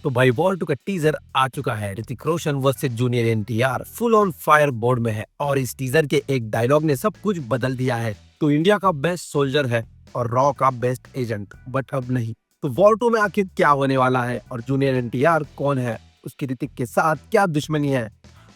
तो भाई वॉर 2 का टीजर आ चुका है। Hrithik Roshan versus junior NTR full on fire board में है और इस टीजर के एक डायलॉग ने सब कुछ बदल दिया है। तो इंडिया का बेस्ट सोल्जर है और रॉ का बेस्ट एजेंट, बट अब नहीं। तो वॉर 2 में आखिर क्या होने वाला है और जूनियर एनटीआर कौन है, उसकी ऋतिक के साथ क्या दुश्मनी है।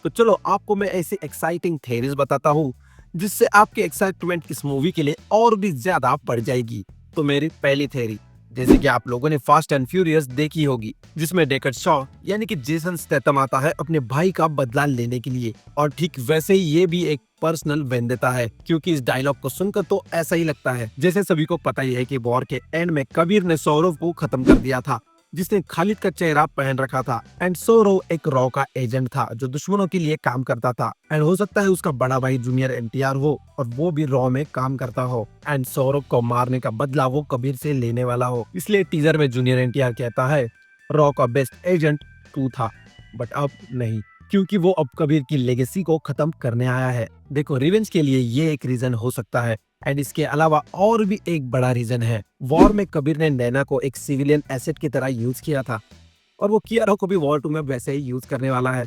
तो चलो आपको मैं ऐसी एक्साइटिंग थेरीज बताता हूँ जिससे आपकी एक्साइटमेंट इस मूवी के लिए और भी ज्यादा बढ़ जाएगी। तो मेरी पहली थेरी, जैसे कि आप लोगों ने फास्ट एंड फ्यूरियस देखी होगी, जिसमें डेकर्ड शॉ यानी कि जेसन स्टेथम आता है अपने भाई का बदला लेने के लिए, और ठीक वैसे ही ये भी एक पर्सनल वेंडेटा है, क्योंकि इस डायलॉग को सुनकर तो ऐसा ही लगता है जैसे सभी को पता ही है कि वॉर के एंड में कबीर ने सौरव को खत्म कर दिया था, जिसने खालिद का चेहरा पहन रखा था। एंड सौरव एक रॉ का एजेंट था जो दुश्मनों के लिए काम करता था। एंड हो सकता है उसका बड़ा भाई जूनियर एनटीआर हो और वो भी रॉ में काम करता हो। एंड सौरव को मारने का बदला वो कबीर से लेने वाला हो। इसलिए टीजर में जूनियर एनटीआर कहता है रॉ का बेस्ट एजेंट तू था, बट अब नहीं, क्योंकि वो अब कबीर की लेगेसी को खत्म करने आया है। देखो, रिवेंज के लिए ये एक रीजन हो सकता है, एंड इसके अलावा और भी एक बड़ा रीजन है। वॉर में कबीर ने नैना को एक सिविलियन एसेट की तरह यूज किया था और वो कियारा को भी वॉर 2 में वैसे ही यूज करने वाला है।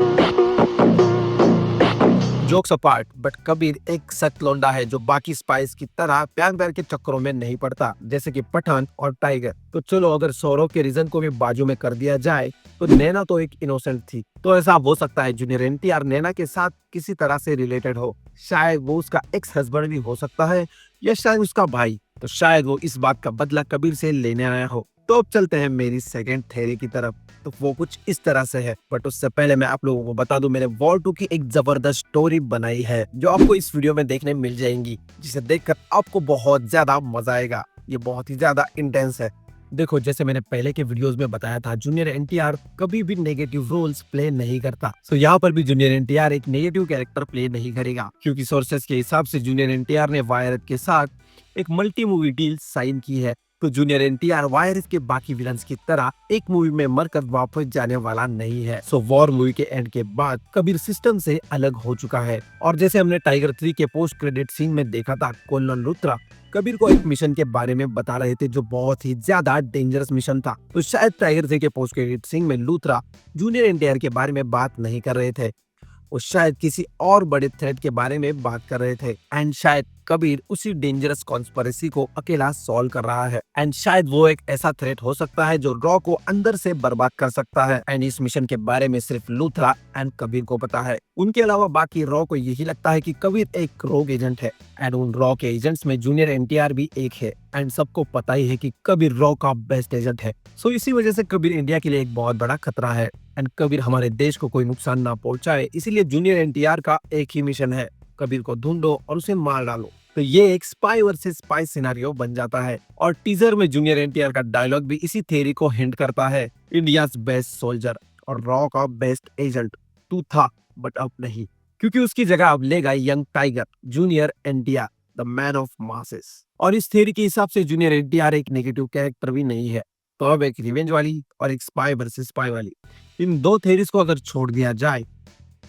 जोक्स अपार्ट, बट कबीर एक सख्त लौंडा है जो बाकी स्पाइस की तरह प्यार के चक्करों में नहीं पड़ता, जैसे कि पठान और टाइगर। तो चलो, अगर सौरव के रीजन को भी बाजू में कर दिया जाए तो नैना तो एक इनोसेंट थी, तो ऐसा हो सकता है जूनियर एनटीआर नैना के साथ किसी तरह से रिलेटेड हो। शायद वो उसका एक्स हस्बैंड भी हो सकता है, या शायद उसका भाई। तो शायद वो इस बात का बदला कबीर से लेने आया हो। तो अब चलते हैं मेरी सेकंड थ्योरी की तरफ। तो वो कुछ इस तरह से है, बट उससे पहले मैं आप लोगों को बता दूं, मैंने वॉर 2 की एक जबरदस्त स्टोरी बनाई है जो आपको इस वीडियो में देखने मिल जाएंगी, जिसे देखकर आपको बहुत ज्यादा मजा आएगा। ये बहुत ही ज्यादा इंटेंस है। देखो, जैसे मैंने पहले के वीडियोस में बताया था, जूनियर एनटीआर कभी भी नेगेटिव रोल्स प्ले नहीं करता। तो यहाँ पर भी जूनियर एनटीआर एक नेगेटिव कैरेक्टर प्ले नहीं करेगा, क्योंकि सोर्सेस के हिसाब से जूनियर एनटीआर ने वायरस के साथ एक मल्टी मूवी डील साइन की है। तो जूनियर एनटीआर वायरस के बाकी विलन्स की तरह एक मूवी में मरकर वापस जाने वाला नहीं है। सो वॉर मूवी के एंड के बाद कबीर सिस्टम से अलग हो चुका है, और जैसे हमने टाइगर 3 के पोस्ट क्रेडिट सीन में देखा था, कोलोन लूथरा कबीर को एक मिशन के बारे में बता रहे थे जो बहुत ही ज्यादा डेंजरस मिशन था। तो शायद टाइगर 3 के पोस्ट क्रेडिट सीन में लूथरा जूनियर एनटीआर के बारे में बात नहीं कर रहे थे, वो शायद किसी और बड़े थ्रेट के बारे में बात कर रहे थे। एंड शायद कबीर उसी डेंजरस कॉन्स्पिरेसी को अकेला सॉल्व कर रहा है। एंड शायद वो एक ऐसा थ्रेट हो सकता है जो रॉ को अंदर से बर्बाद कर सकता है। एंड इस मिशन के बारे में सिर्फ लूथरा एंड कबीर को पता है। उनके अलावा बाकी रॉ को यही लगता है कि कबीर एक रोग एजेंट है, एंड उन रॉ के एजेंट्स में जूनियर एनटीआर भी एक है। एंड सबको पता ही है कि कबीर रॉ का बेस्ट एजेंट है। सो इसी वजह से कबीर इंडिया के लिए एक बहुत बड़ा खतरा है, एंड कबीर हमारे देश को कोई नुकसान ना पहुंचाए, इसीलिए जूनियर एनटीआर का एक ही मिशन है, कबीर को ढूंढो और उसे मार डालो। तो ये एक स्पाई वर्सेस स्पाई सिनेरियो बन जाता है, और टीजर में जूनियर एनटीआर का डायलॉग भी इसी थ्योरी को हिंट करता है। इंडियाज बेस्ट सोल्जर और रॉ का बेस्ट एजेंट तू था, बट अब नहीं, क्योंकि उसकी जगह अब लेगा young tiger junior NTR, the man of masses. और इस थ्योरी के हिसाब से जूनियर एनटीआर एक नेगेटिव कैरेक्टर भी नहीं है। तो अब एक रिवेंज वाली और एक स्पाई वर्सेस स्पाई वाली, इन दो थ्योरीज को अगर छोड़ दिया जाए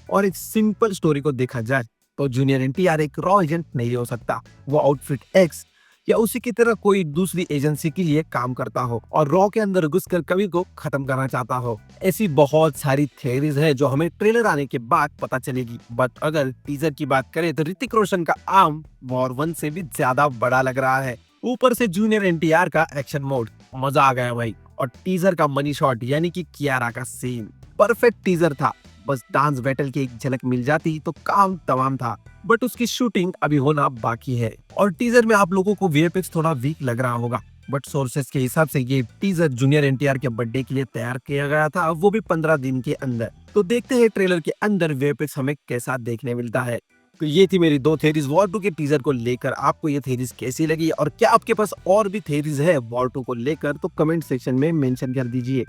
और एक सिंपल स्टोरी को देखा जाए, तो जूनियर एनटीआर एक रॉ एजेंट नहीं हो सकता। वो आउटफिट एक्स या उसी की तरह कोई दूसरी एजेंसी के लिए काम करता हो और रॉ के अंदर घुसकर कबीर को खत्म करना चाहता हो। ऐसी बहुत सारी थ्योरीज है जो हमें ट्रेलर आने के बाद पता चलेगी। बट अगर टीजर की बात करें तो ऋतिक रोशन का आर्म वॉर 1 से भी ज्यादा बड़ा लग रहा है। ऊपर से जूनियर एनटीआर का एक्शन मोड, मजा आ गया भाई। और टीजर का मनी शॉट यानी कि कियारा का सीन परफेक्ट टीजर था। बस डांस बैटल की एक झलक मिल जाती तो काम तमाम था, बट उसकी शूटिंग अभी होना बाकी है। और टीजर में आप लोगों को वीएफएक्स थोड़ा वीक लग रहा होगा, बट सोर्सेस के हिसाब से ये टीजर जूनियर एनटीआर के बर्थडे के लिए तैयार किया गया था, वो भी 15 दिन के अंदर। तो देखते हैं ट्रेलर के अंदर वीएफएक्स हमें कैसा देखने मिलता है। तो ये थी मेरी दो थेरीज वॉर 2 के टीजर को लेकर। आपको ये थेरीज कैसी लगी, और क्या आपके पास और भी थेरीज है वॉर 2 को लेकर, तो कमेंट सेक्शन में मेंशन कर दीजिए।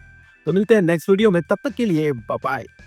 तो मिलते हैं नेक्स्ट वीडियो में, तब तक के लिए बाय बाय।